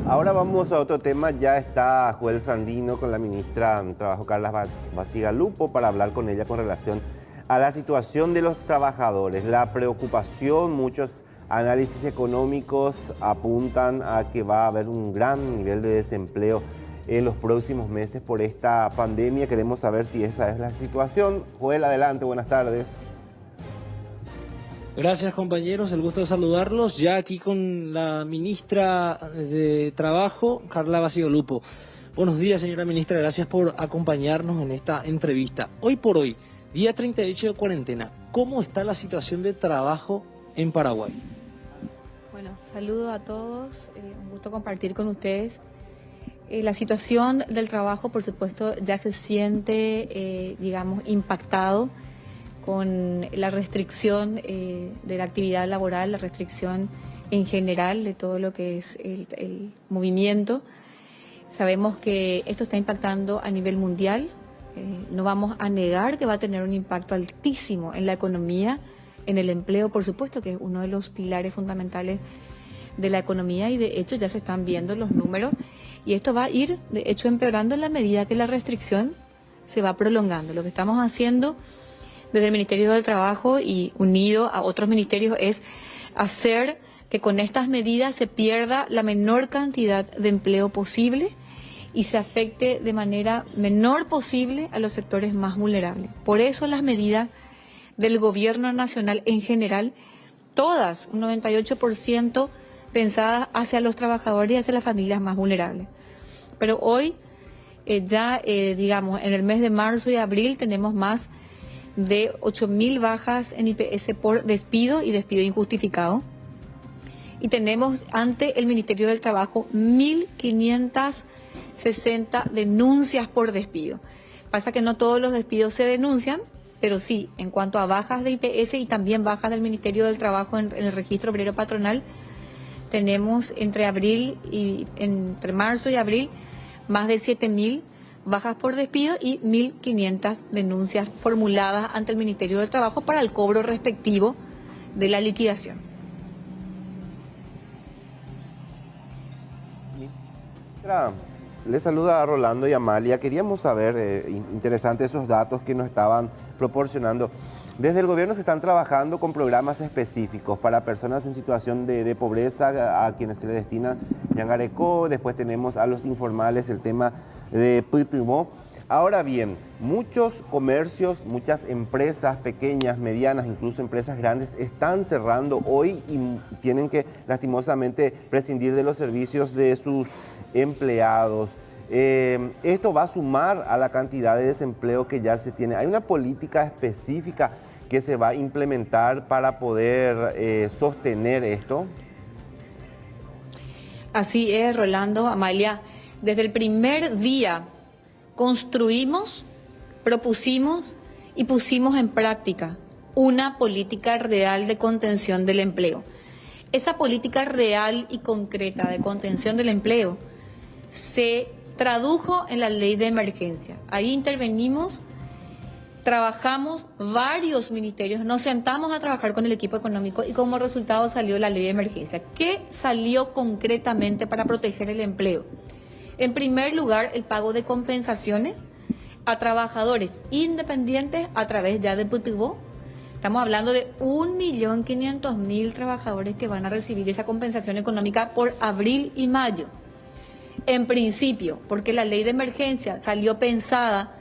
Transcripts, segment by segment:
Ahora vamos a otro tema. Ya está Joel Sandino con la ministra de Trabajo, Carla Basigalupo, para hablar con ella con relación a la situación de los trabajadores. La preocupación, muchos análisis económicos apuntan a que va a haber un gran nivel de desempleo en los próximos meses por esta pandemia. Queremos saber si esa es la situación. Joel, adelante, buenas tardes. Gracias, compañeros, el gusto de saludarlos. Ya aquí con la ministra de Trabajo, Carla Basigalupo. Buenos días, señora ministra, gracias por acompañarnos en esta entrevista. Hoy por hoy, día 38 de cuarentena, ¿cómo está la situación de trabajo en Paraguay? Bueno, saludo a todos, un gusto compartir con ustedes. La situación del trabajo, por supuesto, ya se siente, impactado con la restricción de la actividad laboral, la restricción en general de todo lo que es el movimiento. Sabemos que esto está impactando a nivel mundial. No vamos a negar que va a tener un impacto altísimo en la economía, en el empleo, por supuesto, que es uno de los pilares fundamentales de la economía, y de hecho ya se están viendo los números, y esto va a ir, de hecho, empeorando en la medida que la restricción se va prolongando. Lo que estamos haciendo desde el Ministerio del Trabajo y unido a otros ministerios es hacer que con estas medidas se pierda la menor cantidad de empleo posible y se afecte de manera menor posible a los sectores más vulnerables. Por eso las medidas del gobierno nacional en general, todas, un 98% pensadas hacia los trabajadores y hacia las familias más vulnerables. Pero hoy, en el mes de marzo y abril tenemos más de 8.000 bajas en IPS por despido y despido injustificado. Y tenemos ante el Ministerio del Trabajo 1.560 denuncias por despido. Pasa que no todos los despidos se denuncian, pero sí, en cuanto a bajas de IPS y también bajas del Ministerio del Trabajo en el registro obrero patronal, tenemos entre marzo y abril más de 7.000 bajas por despido y 1.500 denuncias formuladas ante el Ministerio del Trabajo para el cobro respectivo de la liquidación. Le saluda a Rolando y Amalia. Queríamos saber, interesantes esos datos que nos estaban proporcionando. Desde el gobierno se están trabajando con programas específicos para personas en situación de pobreza, a quienes se le destina Yangareco. Después tenemos a los informales, el tema de Ptmo. Ahora bien, muchos comercios, muchas empresas pequeñas, medianas, incluso empresas grandes, están cerrando hoy y tienen que lastimosamente prescindir de los servicios de sus empleados. Esto va a sumar a la cantidad de desempleo que ya se tiene. ¿Hay una política específica que se va a implementar para poder sostener esto? Así es, Rolando, Amalia. Desde el primer día construimos, propusimos y pusimos en práctica una política real de contención del empleo. Esa política real y concreta de contención del empleo se tradujo en la ley de emergencia. Ahí intervenimos, trabajamos varios ministerios, nos sentamos a trabajar con el equipo económico y como resultado salió la ley de emergencia. ¿Qué salió concretamente para proteger el empleo? En primer lugar, el pago de compensaciones a trabajadores independientes a través ya de Ptmo. Estamos hablando de 1.500.000 trabajadores que van a recibir esa compensación económica por abril y mayo. En principio, porque la ley de emergencia salió pensada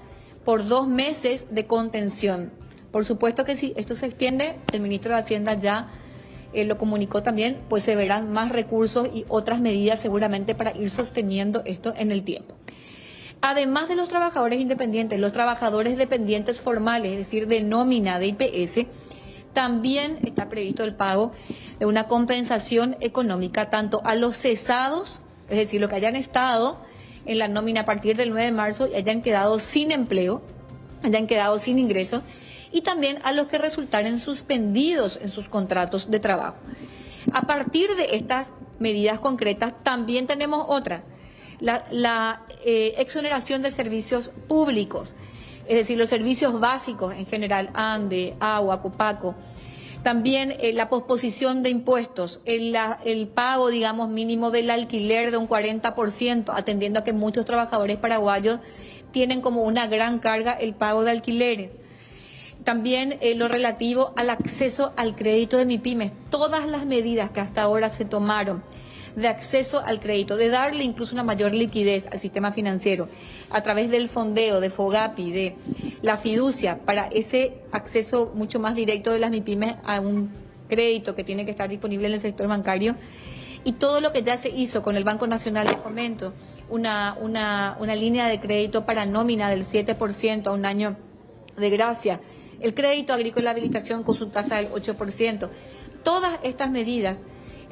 por 2 meses de contención. Por supuesto que si esto se extiende, el ministro de Hacienda ya lo comunicó también, pues se verán más recursos y otras medidas seguramente para ir sosteniendo esto en el tiempo. Además de los trabajadores independientes, los trabajadores dependientes formales, es decir, de nómina de IPS, también está previsto el pago de una compensación económica tanto a los cesados, es decir, los que hayan estado en la nómina a partir del 9 de marzo y hayan quedado sin empleo, hayan quedado sin ingresos, y también a los que resultaren suspendidos en sus contratos de trabajo. A partir de estas medidas concretas, también tenemos otra, la exoneración de servicios públicos, es decir, los servicios básicos en general, ANDE, agua, Copaco, También la posposición de impuestos, el pago, digamos, mínimo del alquiler de un 40%, atendiendo a que muchos trabajadores paraguayos tienen como una gran carga el pago de alquileres. También lo relativo al acceso al crédito de MIPYMES, todas las medidas que hasta ahora se tomaron de acceso al crédito, de darle incluso una mayor liquidez al sistema financiero a través del fondeo, de FOGAPI, de la fiducia, para ese acceso mucho más directo de las MIPYMES a un crédito que tiene que estar disponible en el sector bancario, y todo lo que ya se hizo con el Banco Nacional de Fomento, una línea de crédito para nómina del 7% a un año de gracia, el crédito agrícola de habilitación con su tasa del 8%. Todas estas medidas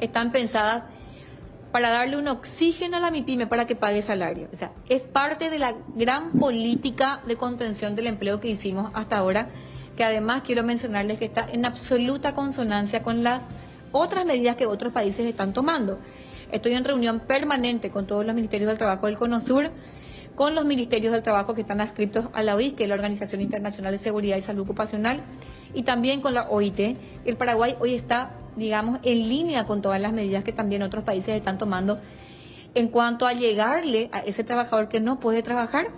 están pensadas para darle un oxígeno a la MIPYME para que pague salario. O sea, es parte de la gran política de contención del empleo que hicimos hasta ahora, que además quiero mencionarles que está en absoluta consonancia con las otras medidas que otros países están tomando. Estoy en reunión permanente con todos los ministerios del trabajo del CONOSUR, con los ministerios del trabajo que están adscritos a la OIS, que es la Organización Internacional de Seguridad y Salud Ocupacional, y también con la OIT. El Paraguay hoy está, digamos, en línea con todas las medidas que también otros países están tomando en cuanto a llegarle a ese trabajador que no puede trabajar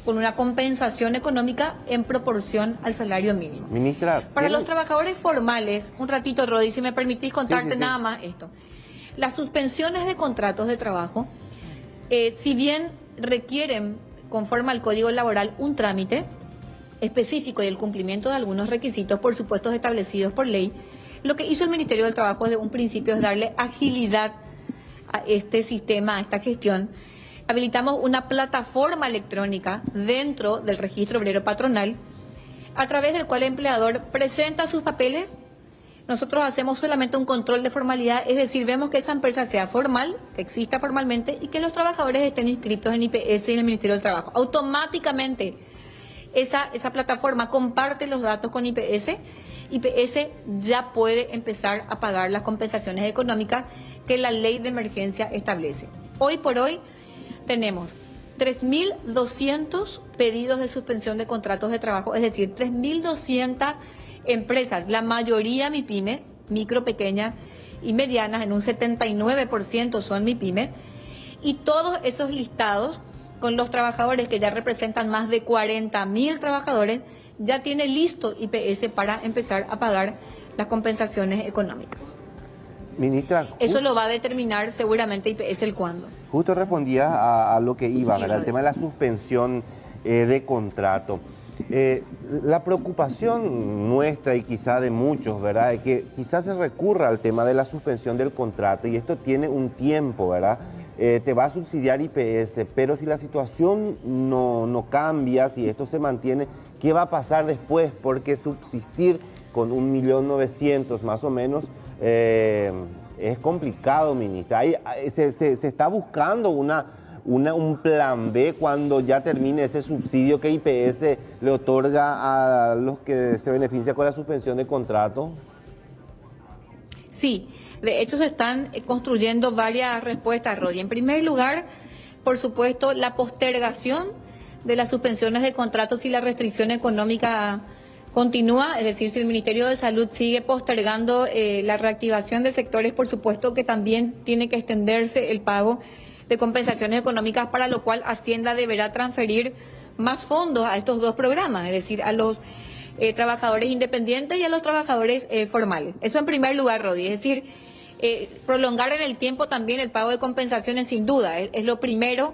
con una compensación económica en proporción al salario mínimo. Ministra, para los trabajadores formales, un ratito, Rodi, si me permitís contarte nada más esto. Las suspensiones de contratos de trabajo, si bien requieren, conforme al Código Laboral, un trámite específico y el cumplimiento de algunos requisitos, por supuesto, establecidos por ley, lo que hizo el Ministerio del Trabajo desde un principio es darle agilidad a este sistema, a esta gestión. Habilitamos una plataforma electrónica dentro del registro obrero patronal, a través del cual el empleador presenta sus papeles. Nosotros hacemos solamente un control de formalidad, es decir, vemos que esa empresa sea formal, que exista formalmente y que los trabajadores estén inscritos en IPS y en el Ministerio del Trabajo. Automáticamente esa plataforma comparte los datos con IPS. IPS ya puede empezar a pagar las compensaciones económicas que la ley de emergencia establece. Hoy por hoy tenemos 3.200 pedidos de suspensión de contratos de trabajo, es decir, 3.200 empresas, la mayoría MIPYMES, micro, pequeñas y medianas, en un 79% son MIPYMES, y todos esos listados con los trabajadores que ya representan más de 40.000 trabajadores, ya tiene listo IPS para empezar a pagar las compensaciones económicas. Ministra, eso lo va a determinar seguramente IPS el cuándo. Justo respondía a lo que iba, sí, ¿verdad? El tema de la suspensión de contrato. La preocupación nuestra y quizá de muchos, ¿verdad?, es que quizás se recurra al tema de la suspensión del contrato y esto tiene un tiempo, ¿verdad? Te va a subsidiar IPS, pero si la situación no cambia, si esto se mantiene, ¿qué va a pasar después? Porque subsistir con 1.900.000 más o menos es complicado, ministra. Se está buscando un plan B cuando ya termine ese subsidio que IPS le otorga a los que se benefician con la suspensión de contrato. Sí, de hecho se están construyendo varias respuestas, Rodi. En primer lugar, por supuesto, la postergación de las suspensiones de contratos si la restricción económica continúa, es decir, si el Ministerio de Salud sigue postergando la reactivación de sectores, por supuesto que también tiene que extenderse el pago de compensaciones económicas, para lo cual Hacienda deberá transferir más fondos a estos dos programas, es decir, a los trabajadores independientes y a los trabajadores formales. Eso en primer lugar, Rodi, es decir, prolongar en el tiempo también el pago de compensaciones, sin duda, es lo primero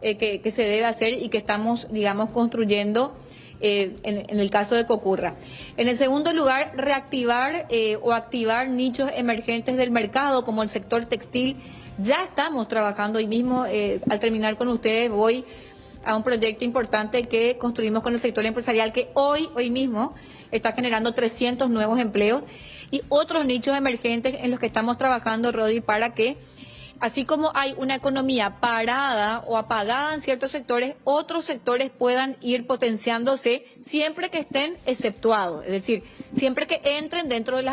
que se debe hacer y que estamos, digamos, construyendo en el caso de que ocurra. En el segundo lugar, reactivar o activar nichos emergentes del mercado, como el sector textil. Ya estamos trabajando, hoy mismo, al terminar con ustedes, voy a un proyecto importante que construimos con el sector empresarial, que hoy mismo está generando 300 nuevos empleos y otros nichos emergentes en los que estamos trabajando, Rodi, para que, así como hay una economía parada o apagada en ciertos sectores, otros sectores puedan ir potenciándose siempre que estén exceptuados, es decir, siempre que entren dentro de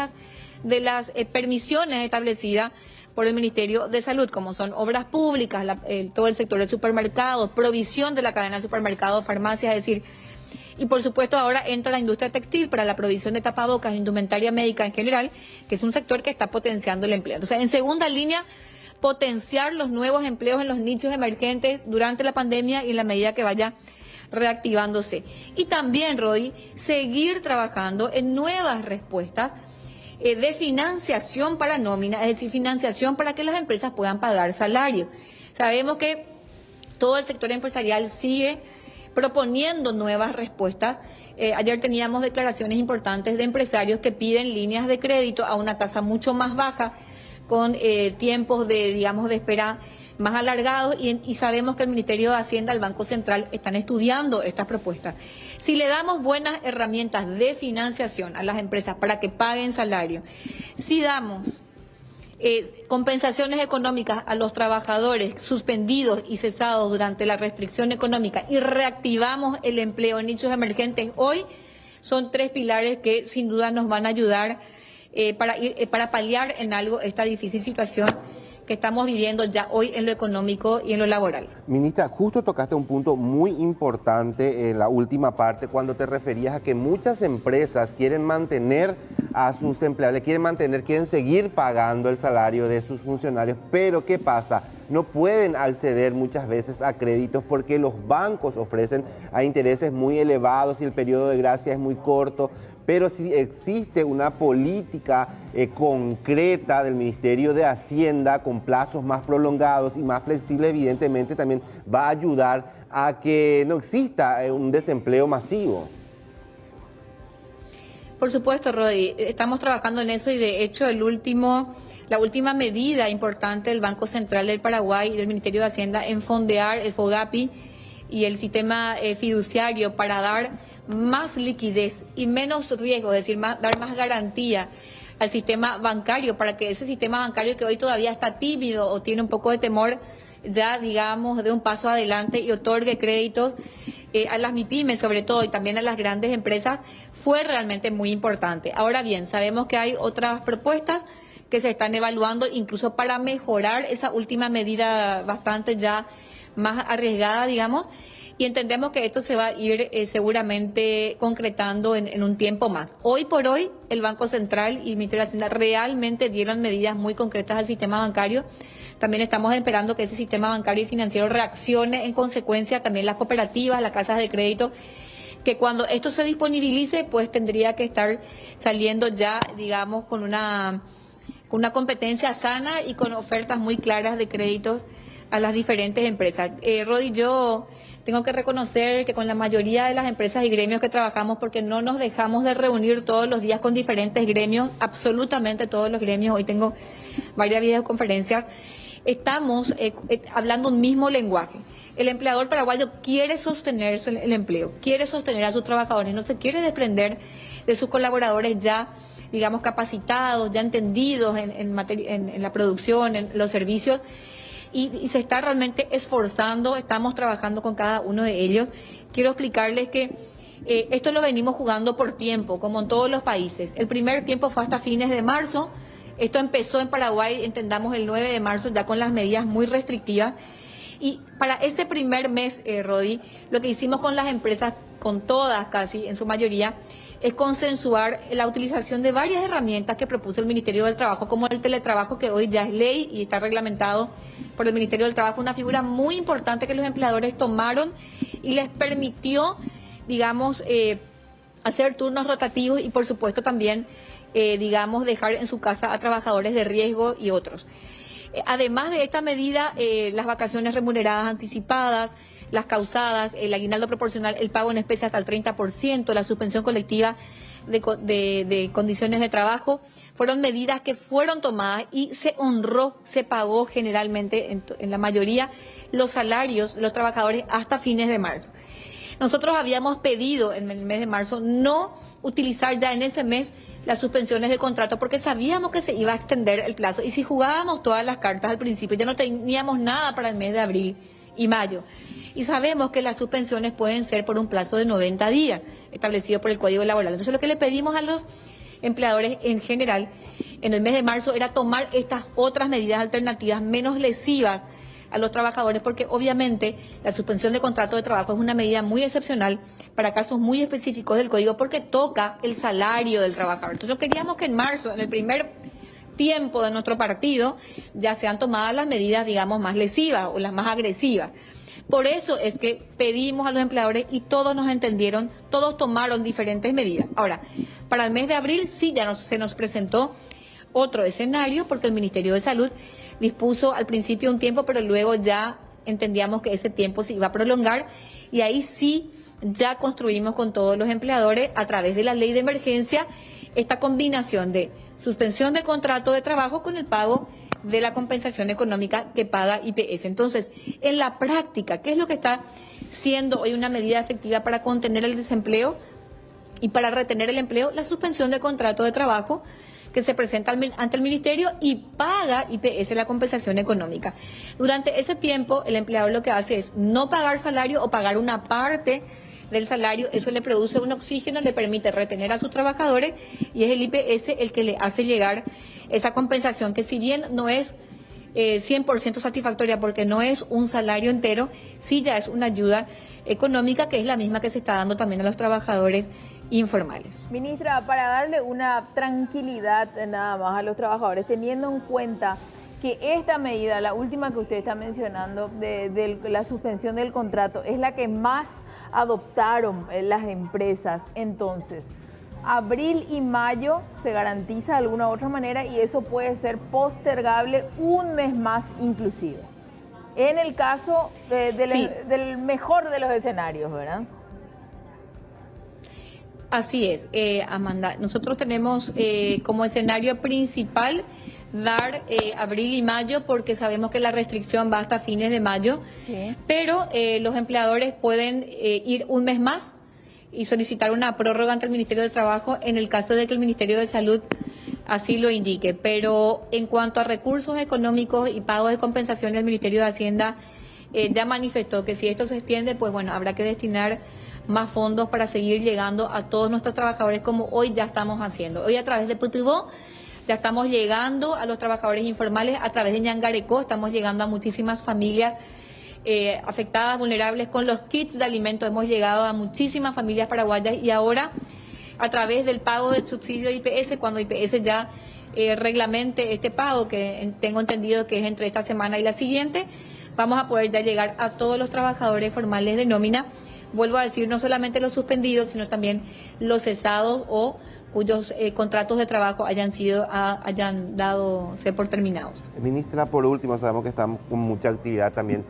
las permisiones establecidas por el Ministerio de Salud, como son obras públicas, todo el sector de supermercados, provisión de la cadena de supermercados, farmacias, es decir, Y por supuesto ahora entra la industria textil para la provisión de tapabocas, indumentaria médica en general, que es un sector que está potenciando el empleo. Entonces, en segunda línea, potenciar los nuevos empleos en los nichos emergentes durante la pandemia y en la medida que vaya reactivándose. Y también, Rodi, seguir trabajando en nuevas respuestas de financiación para nómina, es decir, financiación para que las empresas puedan pagar salario. Sabemos que todo el sector empresarial sigue proponiendo nuevas respuestas. Ayer teníamos declaraciones importantes de empresarios que piden líneas de crédito a una tasa mucho más baja, con tiempos de espera más alargados, y sabemos que el Ministerio de Hacienda, el Banco Central, están estudiando estas propuestas. Si le damos buenas herramientas de financiación a las empresas para que paguen salario, si damos compensaciones económicas a los trabajadores suspendidos y cesados durante la restricción económica y reactivamos el empleo en nichos emergentes, hoy son 3 pilares que sin duda nos van a ayudar para paliar en algo esta difícil situación que estamos viviendo ya hoy en lo económico y en lo laboral. Ministra, justo tocaste un punto muy importante en la última parte, cuando te referías a que muchas empresas quieren mantener a sus empleados, quieren seguir pagando el salario de sus funcionarios, pero ¿qué pasa? No pueden acceder muchas veces a créditos porque los bancos ofrecen a intereses muy elevados y el periodo de gracia es muy corto. Pero si existe una política concreta del Ministerio de Hacienda con plazos más prolongados y más flexibles, evidentemente también va a ayudar a que no exista un desempleo masivo. Por supuesto, Rodi, estamos trabajando en eso y de hecho la última medida importante del Banco Central del Paraguay y del Ministerio de Hacienda en fondear el FOGAPI y el sistema fiduciario para dar más liquidez y menos riesgo, es decir, dar más garantía al sistema bancario, para que ese sistema bancario que hoy todavía está tímido o tiene un poco de temor, ya dé un paso adelante y otorgue créditos a las MIPYMES sobre todo y también a las grandes empresas, fue realmente muy importante. Ahora bien, sabemos que hay otras propuestas que se están evaluando incluso para mejorar esa última medida bastante ya más arriesgada, y entendemos que esto se va a ir seguramente concretando en un tiempo más. Hoy por hoy, el Banco Central y el Ministerio de Hacienda realmente dieron medidas muy concretas al sistema bancario. También estamos esperando que ese sistema bancario y financiero reaccione en consecuencia, también las cooperativas, las casas de crédito, que cuando esto se disponibilice, pues tendría que estar saliendo ya, con una competencia sana y con ofertas muy claras de créditos a las diferentes empresas. Rodi, yo tengo que reconocer que con la mayoría de las empresas y gremios que trabajamos, porque no nos dejamos de reunir todos los días con diferentes gremios, absolutamente todos los gremios, hoy tengo varias videoconferencias, estamos hablando un mismo lenguaje. El empleador paraguayo quiere sostener el empleo, quiere sostener a sus trabajadores, no se quiere desprender de sus colaboradores ya, capacitados, ya entendidos en la producción, en los servicios, y se está realmente esforzando, estamos trabajando con cada uno de ellos. Quiero explicarles que esto lo venimos jugando por tiempo, como en todos los países. El primer tiempo fue hasta fines de marzo, esto empezó en Paraguay, entendamos, el 9 de marzo, ya con las medidas muy restrictivas. Y para ese primer mes, Rodi, lo que hicimos con las empresas, con todas casi, en su mayoría, es consensuar la utilización de varias herramientas que propuso el Ministerio del Trabajo, como el teletrabajo, que hoy ya es ley y está reglamentado por el Ministerio del Trabajo, una figura muy importante que los empleadores tomaron y les permitió, hacer turnos rotativos y, por supuesto, también, dejar en su casa a trabajadores de riesgo y otros. Además de esta medida, las vacaciones remuneradas anticipadas, las causadas, el aguinaldo proporcional, el pago en especie hasta el 30%, la suspensión colectiva de condiciones de trabajo, fueron medidas que fueron tomadas y se honró, se pagó generalmente en la mayoría los salarios de los trabajadores hasta fines de marzo. Nosotros habíamos pedido en el mes de marzo no utilizar ya en ese mes las suspensiones de contrato porque sabíamos que se iba a extender el plazo y si jugábamos todas las cartas al principio ya no teníamos nada para el mes de abril y mayo. Y sabemos que las suspensiones pueden ser por un plazo de 90 días, establecido por el Código Laboral. Entonces, lo que le pedimos a los empleadores en general en el mes de marzo era tomar estas otras medidas alternativas menos lesivas a los trabajadores, porque obviamente la suspensión de contrato de trabajo es una medida muy excepcional para casos muy específicos del código, porque toca el salario del trabajador. Entonces queríamos que en marzo, en el primer tiempo de nuestro partido, ya sean tomadas las medidas, digamos, más lesivas o las más agresivas. Por eso es que pedimos a los empleadores y todos nos entendieron, todos tomaron diferentes medidas. Ahora, para el mes de abril sí ya se nos presentó otro escenario, porque el Ministerio de Salud dispuso al principio un tiempo, pero luego ya entendíamos que ese tiempo se iba a prolongar, y ahí sí ya construimos con todos los empleadores, a través de la ley de emergencia, esta combinación de suspensión de contrato de trabajo con el pago de la compensación económica que paga IPS. Entonces, en la práctica, ¿qué es lo que está siendo hoy una medida efectiva para contener el desempleo y para retener el empleo? La suspensión de contrato de trabajo que se presenta ante el Ministerio y paga IPS la compensación económica. Durante ese tiempo, el empleador lo que hace es no pagar salario o pagar una parte del salario. Eso le produce un oxígeno, le permite retener a sus trabajadores, y es el IPS el que le hace llegar esa compensación, que si bien no es 100% satisfactoria porque no es un salario entero, sí ya es una ayuda económica, que es la misma que se está dando también a los trabajadores informales. Ministra, para darle una tranquilidad nada más a los trabajadores, teniendo en cuenta que esta medida, la última que usted está mencionando, de la suspensión del contrato, es la que más adoptaron las empresas. Entonces, abril y mayo se garantiza de alguna u otra manera, y eso puede ser postergable un mes más inclusive. En el caso del mejor de los escenarios, ¿verdad? Así es, Amanda. Nosotros tenemos como escenario principal dar abril y mayo, porque sabemos que la restricción va hasta fines de mayo, sí. Pero los empleadores pueden ir un mes más y solicitar una prórroga ante el Ministerio de Trabajo en el caso de que el Ministerio de Salud así lo indique. Pero en cuanto a recursos económicos y pago de compensación, el Ministerio de Hacienda ya manifestó que si esto se extiende, pues bueno, habrá que destinar más fondos para seguir llegando a todos nuestros trabajadores, como hoy ya estamos haciendo. Hoy a través de Putibó ya estamos llegando a los trabajadores informales, a través de Ñangarecó estamos llegando a muchísimas familias afectadas, vulnerables, con los kits de alimentos hemos llegado a muchísimas familias paraguayas, y ahora a través del pago del subsidio de IPS, cuando IPS ya reglamente este pago, que tengo entendido que es entre esta semana y la siguiente, vamos a poder ya llegar a todos los trabajadores formales de nómina. Vuelvo a decir, no solamente los suspendidos, sino también los cesados o cuyos contratos de trabajo hayan dado ser por terminados. Ministra, por último, sabemos que estamos con mucha actividad también.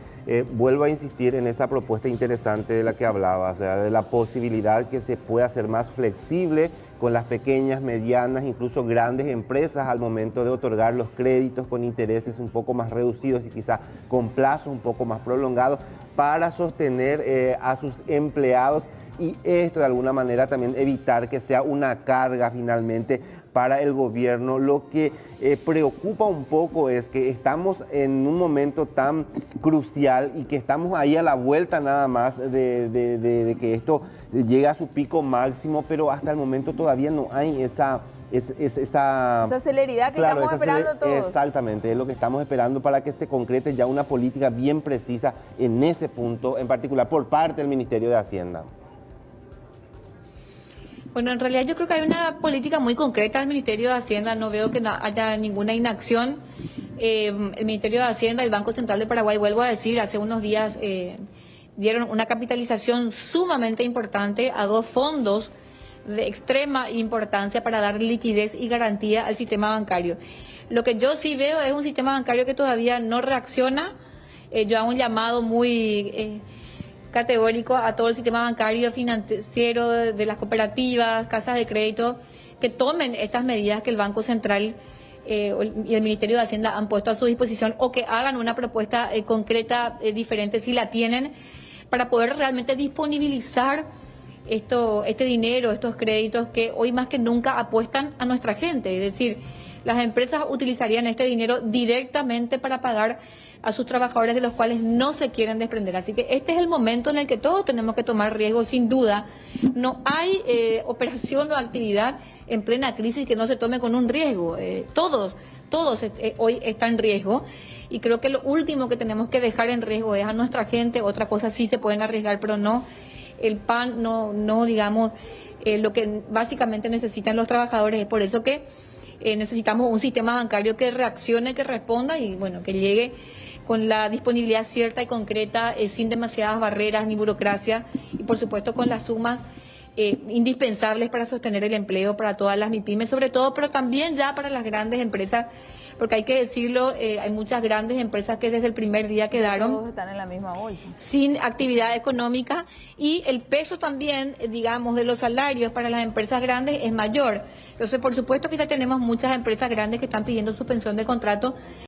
Vuelvo a insistir en esa propuesta interesante de la que hablaba, o sea, de la posibilidad que se pueda hacer más flexible con las pequeñas, medianas, incluso grandes empresas al momento de otorgar los créditos con intereses un poco más reducidos y quizá con plazos un poco más prolongados para sostener a sus empleados, y esto de alguna manera también evitar que sea una carga finalmente para el gobierno. Lo que preocupa un poco es que estamos en un momento tan crucial y que estamos ahí a la vuelta nada más de que esto llegue a su pico máximo, pero hasta el momento todavía no hay esa celeridad que estamos esperando todos. Exactamente, es lo que estamos esperando para que se concrete ya una política bien precisa en ese punto, en particular por parte del Ministerio de Hacienda. Bueno, en realidad yo creo que hay una política muy concreta del Ministerio de Hacienda, no veo que haya ninguna inacción. El Ministerio de Hacienda y el Banco Central de Paraguay, vuelvo a decir, hace unos días dieron una capitalización sumamente importante a dos fondos de extrema importancia para dar liquidez y garantía al sistema bancario. Lo que yo sí veo es un sistema bancario que todavía no reacciona. Yo hago un llamado muy categórico a todo el sistema bancario, financiero, de las cooperativas, casas de crédito, que tomen estas medidas que el Banco Central y el Ministerio de Hacienda han puesto a su disposición, o que hagan una propuesta concreta diferente, si la tienen, para poder realmente disponibilizar este dinero, estos créditos que hoy más que nunca apuestan a nuestra gente. Es decir, las empresas utilizarían este dinero directamente para pagar a sus trabajadores, de los cuales no se quieren desprender. Así que este es el momento en el que todos tenemos que tomar riesgos, sin duda. No hay operación o actividad en plena crisis que no se tome con un riesgo. Todos hoy están en riesgo. y creo que lo último que tenemos que dejar en riesgo es a nuestra gente. Otra cosa sí se pueden arriesgar, pero no el pan, no digamos lo que básicamente necesitan los trabajadores. Es por eso que necesitamos un sistema bancario que reaccione, que responda y bueno, que llegue con la disponibilidad cierta y concreta, sin demasiadas barreras ni burocracia, y por supuesto con las sumas indispensables para sostener el empleo para todas las MIPYMES, sobre todo, pero también ya para las grandes empresas, porque hay que decirlo, hay muchas grandes empresas que desde el primer día quedaron todos están en la misma bolsa, sin actividad económica, y el peso también, digamos, de los salarios para las empresas grandes es mayor. Entonces, por supuesto que ya tenemos muchas empresas grandes que están pidiendo suspensión de contrato.